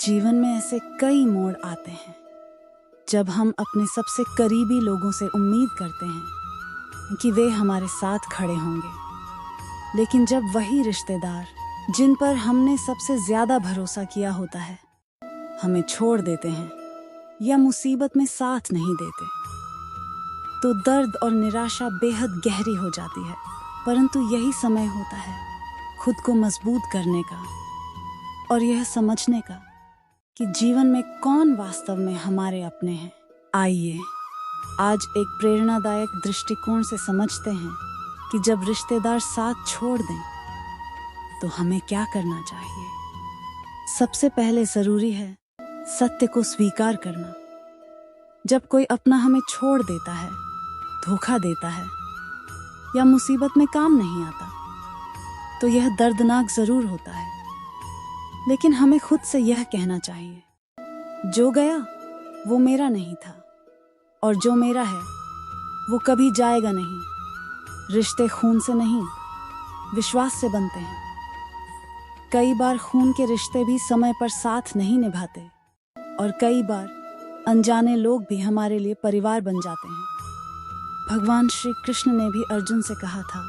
जीवन में ऐसे कई मोड़ आते हैं जब हम अपने सबसे करीबी लोगों से उम्मीद करते हैं कि वे हमारे साथ खड़े होंगे, लेकिन जब वही रिश्तेदार जिन पर हमने सबसे ज्यादा भरोसा किया होता है हमें छोड़ देते हैं या मुसीबत में साथ नहीं देते, तो दर्द और निराशा बेहद गहरी हो जाती है। परंतु यही समय होता है खुद को मजबूत करने का और यह समझने का कि जीवन में कौन वास्तव में हमारे अपने हैं। आइए आज एक प्रेरणादायक दृष्टिकोण से समझते हैं कि जब रिश्तेदार साथ छोड़ दें तो हमें क्या करना चाहिए। सबसे पहले जरूरी है सत्य को स्वीकार करना। जब कोई अपना हमें छोड़ देता है, धोखा देता है या मुसीबत में काम नहीं आता, तो यह दर्दनाक जरूर होता है, लेकिन हमें खुद से यह कहना चाहिए, जो गया वो मेरा नहीं था और जो मेरा है वो कभी जाएगा नहीं। रिश्ते खून से नहीं, विश्वास से बनते हैं। कई बार खून के रिश्ते भी समय पर साथ नहीं निभाते और कई बार अनजाने लोग भी हमारे लिए परिवार बन जाते हैं। भगवान श्री कृष्ण ने भी अर्जुन से कहा था,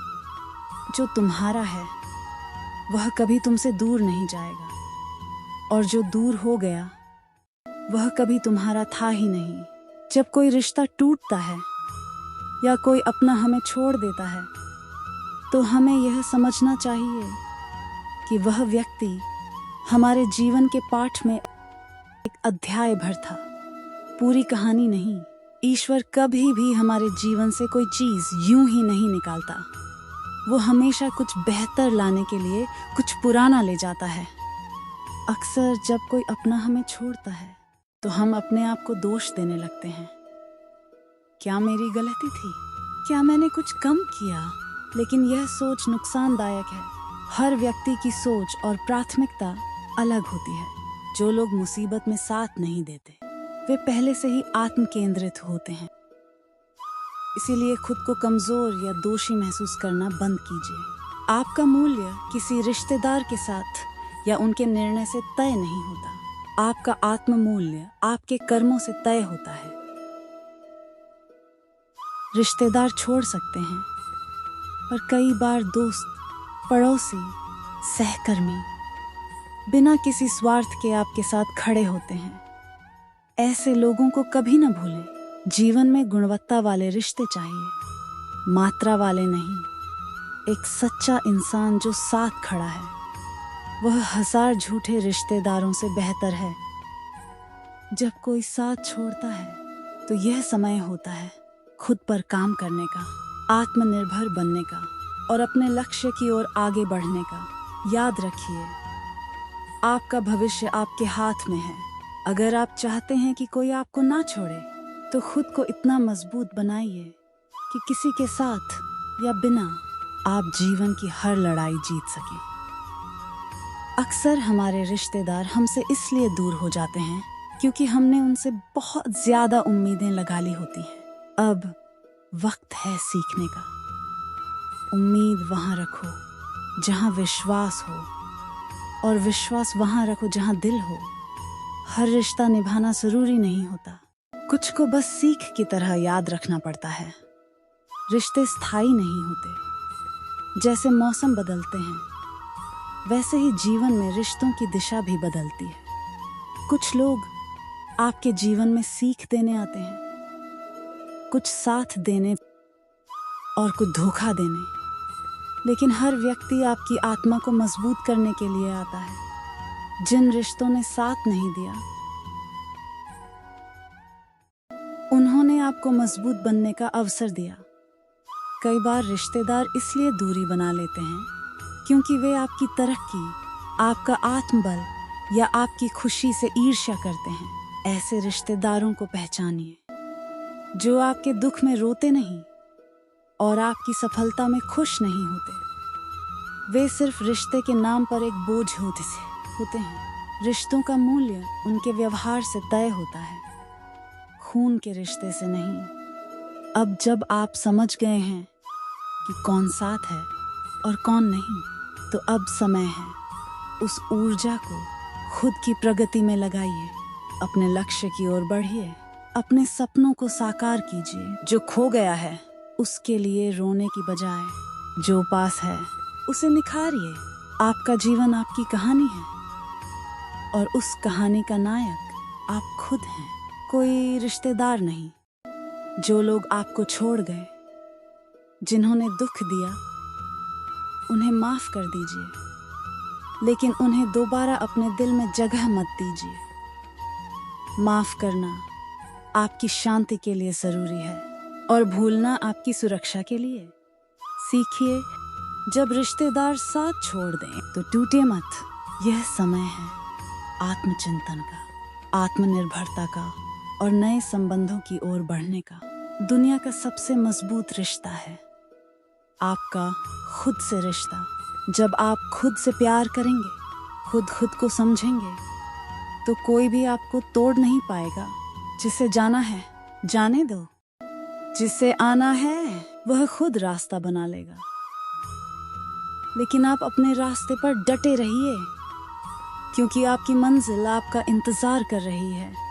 जो तुम्हारा है वह कभी तुमसे दूर नहीं जाएगा और जो दूर हो गया वह कभी तुम्हारा था ही नहीं। जब कोई रिश्ता टूटता है या कोई अपना हमें छोड़ देता है तो हमें यह समझना चाहिए कि वह व्यक्ति हमारे जीवन के पाठ में एक अध्याय भर था, पूरी कहानी नहीं। ईश्वर कभी भी हमारे जीवन से कोई चीज यूं ही नहीं निकालता। वो हमेशा कुछ बेहतर लाने के लिए कुछ पुराना ले जाता है। अक्सर जब कोई अपना हमें छोड़ता है तो हम अपने आप को दोष देने लगते हैं। क्या मेरी गलती थी? क्या मैंने कुछ कम किया? लेकिन यह सोच नुकसानदायक है। हर व्यक्ति की सोच और प्राथमिकता अलग होती है। जो लोग मुसीबत में साथ नहीं देते वे पहले से ही आत्म केंद्रित होते हैं। इसीलिए खुद को कमजोर या दोषी महसूस करना बंद कीजिए। आपका मूल्य किसी रिश्तेदार के साथ या उनके निर्णय से तय नहीं होता। आपका आत्म मूल्य आपके कर्मों से तय होता है। रिश्तेदार छोड़ सकते हैं, पर कई बार दोस्त, पड़ोसी, सहकर्मी बिना किसी स्वार्थ के आपके साथ खड़े होते हैं। ऐसे लोगों को कभी न भूलें। जीवन में गुणवत्ता वाले रिश्ते चाहिए, मात्रा वाले नहीं। एक सच्चा इंसान जो साथ खड़ा है वह 1000 झूठे रिश्तेदारों से बेहतर है। जब कोई साथ छोड़ता है तो यह समय होता है खुद पर काम करने का, आत्मनिर्भर बनने का और अपने लक्ष्य की ओर आगे बढ़ने का। याद रखिए, आपका भविष्य आपके हाथ में है। अगर आप चाहते हैं कि कोई आपको ना छोड़े तो खुद को इतना मजबूत बनाइए कि किसी के साथ या बिना आप जीवन की हर लड़ाई जीत सकें। अक्सर हमारे रिश्तेदार हमसे इसलिए दूर हो जाते हैं क्योंकि हमने उनसे बहुत ज्यादा उम्मीदें लगा ली होती हैं। अब वक्त है सीखने का। उम्मीद वहां रखो जहां विश्वास हो और विश्वास वहां रखो जहां दिल हो। हर रिश्ता निभाना जरूरी नहीं होता, कुछ को बस सीख की तरह याद रखना पड़ता है। रिश्ते स्थायी नहीं होते। जैसे मौसम बदलते हैं वैसे ही जीवन में रिश्तों की दिशा भी बदलती है। कुछ लोग आपके जीवन में सीख देने आते हैं, कुछ साथ देने और कुछ धोखा देने, लेकिन हर व्यक्ति आपकी आत्मा को मजबूत करने के लिए आता है। जिन रिश्तों ने साथ नहीं दिया उन्होंने आपको मजबूत बनने का अवसर दिया। कई बार रिश्तेदार इसलिए दूरी बना लेते हैं क्योंकि वे आपकी तरक्की, आपका आत्मबल या आपकी खुशी से ईर्ष्या करते हैं। ऐसे रिश्तेदारों को पहचानिए, जो आपके दुख में रोते नहीं और आपकी सफलता में खुश नहीं होते। वे सिर्फ रिश्ते के नाम पर एक बोझ होते हैं। रिश्तों का मूल्य उनके व्यवहार से तय होता है, खून के रिश्ते से नहीं। अब जब आप समझ गए हैं कि कौन साथ है और कौन नहीं, तो अब समय है उस ऊर्जा को खुद की प्रगति में लगाइए, अपने लक्ष्य की ओर बढ़िए, अपने सपनों को साकार कीजिए। जो खो गया है उसके लिए रोने की बजाय जो पास है उसे निखारिए। आपका जीवन आपकी कहानी है और उस कहानी का नायक आप खुद हैं, कोई रिश्तेदार नहीं। जो लोग आपको छोड़ गए, जिन्होंने दुख दिया, उन्हें माफ कर दीजिए, लेकिन उन्हें दोबारा अपने दिल में जगह मत दीजिए। माफ करना आपकी शांति के लिए जरूरी है और भूलना आपकी सुरक्षा के लिए। सीखिए, जब रिश्तेदार साथ छोड़ दें तो टूटे मत। यह समय है आत्मचिंतन का, आत्मनिर्भरता का और नए संबंधों की ओर बढ़ने का। दुनिया का सबसे मजबूत रिश्ता है आपका खुद से रिश्ता। जब आप खुद से प्यार करेंगे, खुद को समझेंगे, तो कोई भी आपको तोड़ नहीं पाएगा। जिसे जाना है जाने दो, जिसे आना है वह खुद रास्ता बना लेगा। लेकिन आप अपने रास्ते पर डटे रहिए, क्योंकि आपकी मंजिल आपका इंतजार कर रही है।